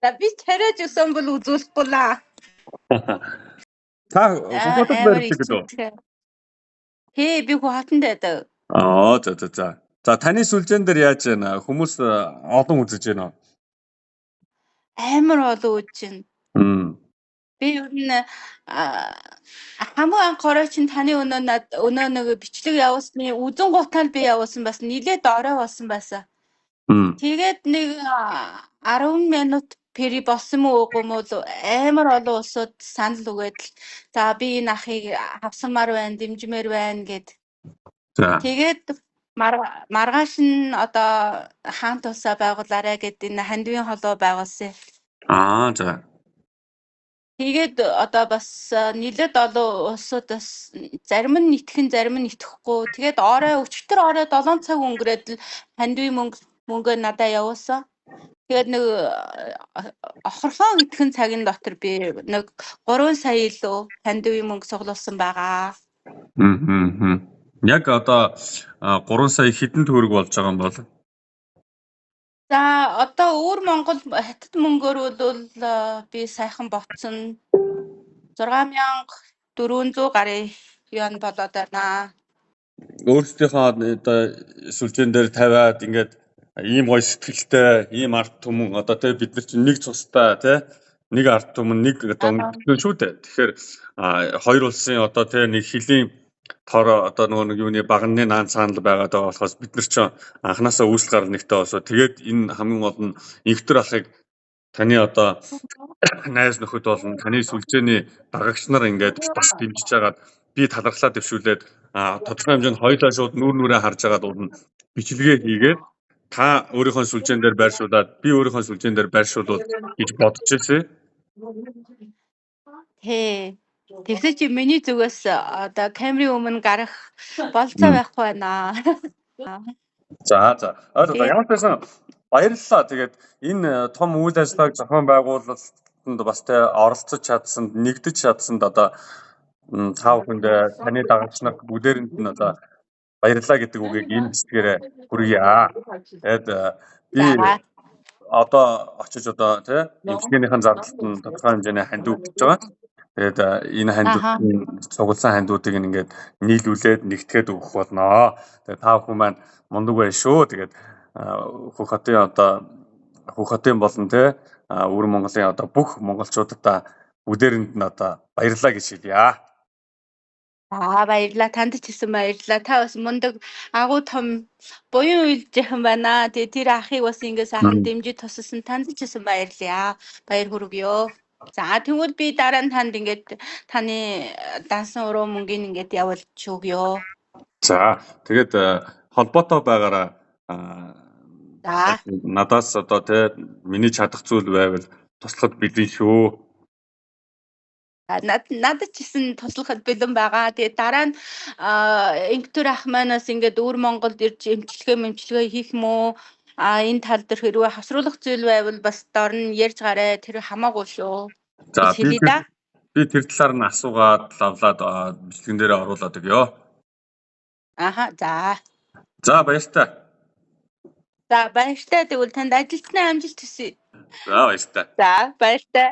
За би царайж өсөн бол үзүүлэхгүй лаа. Та хотод байдаг гэдэг үү? Хээ би хотод байдаг. За. За таны сүлжээн дээр яаж байна? Хүмүүс олон үзэж байна уу? Амар олон үзэж байна. Би ер нь хамгийн анхаараа чинь таны өнөө нэг бичлэг явуулсны үзэн гутаал би явуулсан бас нилээд орой болсон байсан. Тэгээд нэг 10 минут пери болсон мó үгүй мó амар олон улсууд санал өгөөд л за би энэ ахыг авсанмаар байна, дэмжмээр байна гэд. Тэгээд маргааш нь одоо хаант улсаа байгуулаарай гэд энэ хандивын холоо байгуулсан. За. Тэгээд одоо бас нилээд олон улсуудаас зарим нь итгэн зарим нь итгэхгүй. Тэгээд өчтөр орой 7 цаг өнгөрөөд л хандивын мөнгөө надад явуулсан. Тэгээд нэг охорхон итгэн цагийн дотор би нэг 3 сая илүү хандивын мөнгө цуглуулсан байгаа. Яг одоо 3 сая хэдэн төгрөг болж байгаа юм бол? За одоо өөр Монгол хятад мөнгөөр бол би сайхан ботсон 6400 гарын юан болоод байна. Өөрсдийнхөө одоо сүлжээн дээр тавиад ингээд ийм гоё сэтгэлтэй, ийм арт түмэн одоо тэ бид нар чинь нэг цустай тэ нэг арт түмэн нэг одоо өнгөсөн шүү дээ. Тэгэхээр хоёр улсын одоо тэ нэг хилийн тор одоо нөгөө юуны багны наан цаанал байгаад байгаа болохоос бид нар чинь анханасаа үүсэл гар нэгтэй болсоо тэгээд энэ хамгийн гол нь инхтер ахыг таны одоо найз нөхөд болон таны сүлжээний дагагч нар ингээд бас дэмжиж байгаад би талархлаа дэвшүүлээд тодорхой хэмжээнд хоёулаа шууд нүрээ харж байгаад урна бичлэгээ хийгээд та өөрийнхөө сүлжээн дээр байршуулад би өөрийнхөө сүлжээн дээр байршуулвал гэж бодож байсан. Тэгсэн чи миний зүгээс одоо камерын өмнө гарах болцоо байхгүй байна. За. Ямар ч байсан баярлалаа. Тэгээд энэ том үйл ажиллагааг зохион байгуулалтанд бас тэ оролцож чадсанд, нэгдэж чадсанд одоо цаа бүхэндээ таны дагагч нарт бүгдээрэнд нь одоо баярлалаа гэдэг үгийг энэ хэсгээрээ хүргье. Тэгээд би одоо очиж одоо тий эмчнэрийн зардалд нь тодорхой хэмжээний хандив өгч байгаа. Тэгээд энэ хандивын цугласан хандивуудыг ингээд нийлүүлээд нэгтгээд өгөх болно. Тэгээд та бүхэн маань мундаг байна шүү. Тэгээд Хөх хотын болон тий өвөр Монголын одоо бүх монголчуудад бүгдээрэнд нь одоо баярлалаа гэж хэлье. Баярлалаа. Танд ч гэсэн баярлалаа. Та бас мундаг агуу том буян үйлжсэн байна. Тэгээ тэр ахыг бас ингэ сайхан дэмжиж тусалсан танд ч гэсэн баярлалаа. Баяр хүргье. За тэгвэл би дараа нь танд ингээд таны дансан уруу мөнгөний ингээд явуулж өгье. За тэгээд холбоотой байгаараа надаас одоо тий миний чадах зүйл байвал туслахад бэлэн шүү. Надад ч гэсэн туслахад бэлэн байгаа. Тэгээд дараа нь инктер ах манаас ингээд өвөр Монголд ирж эмчилгээ хийх мүү энэ тал дээр хэрвээ хавсруулах зүйл байвал бас дор нь ярьж гараа тэр хамаагүй шүү. За би тэр талаар нь асуугаад лавлаад бичлэгэн дээр оруулаад өгье. За баяртай. За баяртай. Тэгвэл танд ажилтны амжилт хүсье. За баяртай. За баяртай.